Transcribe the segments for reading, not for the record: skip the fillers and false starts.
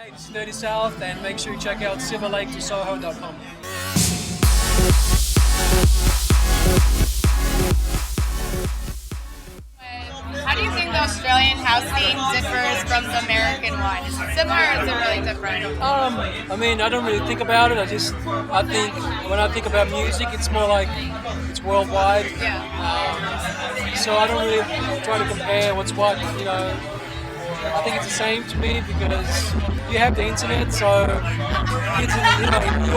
Hey, this is Dirty South, and make sure you check out Silverlake to Soho.com. How do you think the Australian house scene differs from the American one? Is it similar or is it really different? I don't really think about it. I think when I think about music, it's more like it's worldwide. Yeah. So I don't really try to compare what's what. I think it's the same to me because you have the internet, so it's in the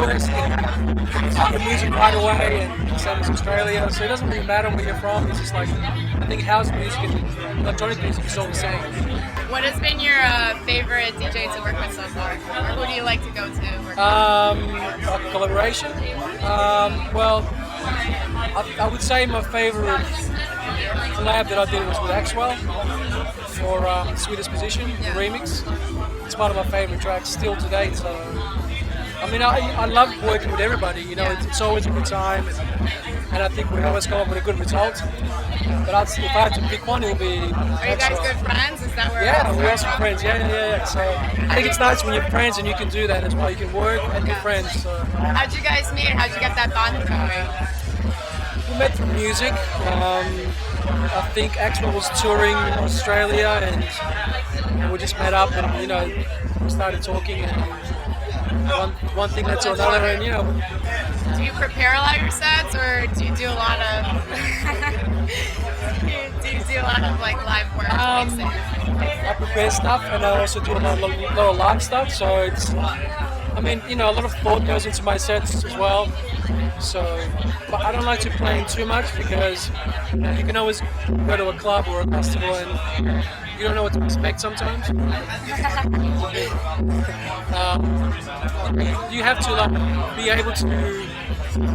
US, you can the music right away, and same as Australia. So it doesn't really matter where you're from. It's just like I think house music and electronic music is all the same. What has been your favorite DJ to work with so far? Or who do you like to go to? Like a collaboration. I would say my favorite collab that I did was with Axwell for Sweetest Position, the remix. It's one of my favorite tracks still to date. So, I love working with everybody. It's always a good time, and I think we always come up with a good result. But if I had to pick one, it would be. Are you guys good friends? Is that where? Yeah, we're also friends. Yeah. So I think it's nice when you're friends and you can do that as well. You can work and be friends. So. How'd you guys meet? How'd you get that bond going? We met through music. I think Axel was touring in Australia, and we just met up, and we started talking, and one thing led to another, and Do you prepare a lot of your sets, or do you do a lot of like live work? I prepare stuff, and I also do a lot of live stuff. So it's, a lot of thought goes into my sets as well. So, but I don't like to plan too much because you can always go to a club or a festival and you don't know what to expect sometimes. You have to be able to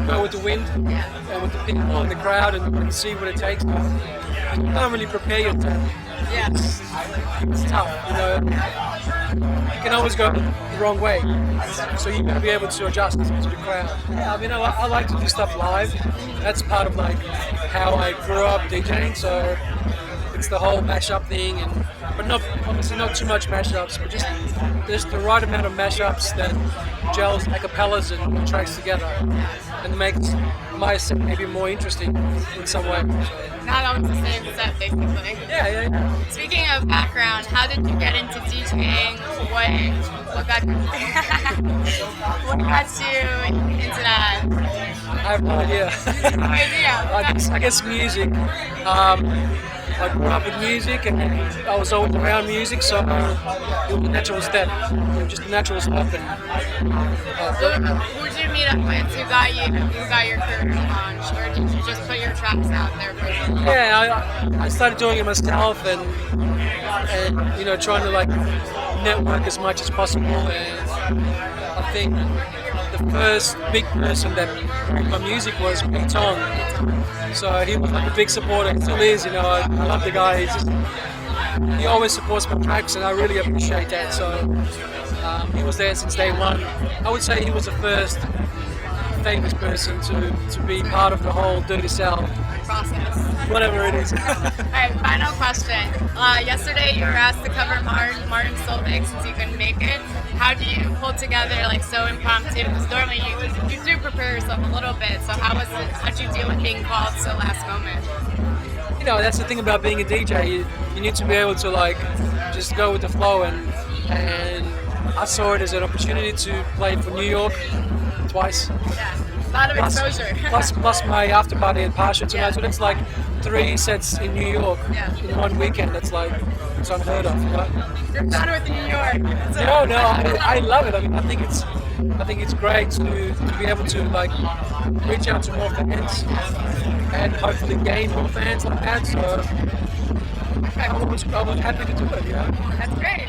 go with the wind and with the people in the crowd and see what it takes. You can't really prepare yourself. Yeah. It's tough. You can always go the wrong way, so you got to be able to adjust to the crowd. I like to do stuff live. That's part of how I grew up DJing. So it's the whole mashup thing, but obviously not too much mashups, but just the right amount of mashups that gels acapellas and tracks together, and makes my set maybe more interesting in some way. Not always the same set, basically. Yeah. Speaking of background, how did you get into DJing? What got what got you into that? I have no idea. No idea. I guess music. I grew up with music, and I was always around music, so it was a natural step. Just a natural step. Who did you meet up with? Who got your career launched, or did you just put your tracks out there for people? Yeah, I started doing it myself, and trying to network as much as possible. And I think the first big person that heard my music was Big Tom. So he was a big supporter, he still is. I love the guy. He always supports my tracks, and I really appreciate that. So he was there since day one. I would say he was the first famous person to be part of the whole Dirty South process. Whatever it is. Alright, final question. Yesterday you were asked to cover Martin's Silverlake since you couldn't make it. How do you pull together so impromptu? Because normally you do prepare yourself a little bit. So how'd you deal with being called so last moment? That's the thing about being a DJ. You need to be able to just go with the flow, and I saw it as an opportunity to play for New York twice. Yeah. A lot of exposure. plus my after party at Pasha tonight. So that's 3 sets in New York in one weekend. It's unheard of. You're done with New York. No, I love it. I think it's great to be able to reach out to more fans and hopefully gain more fans like that. So I was happy to do it. That's great.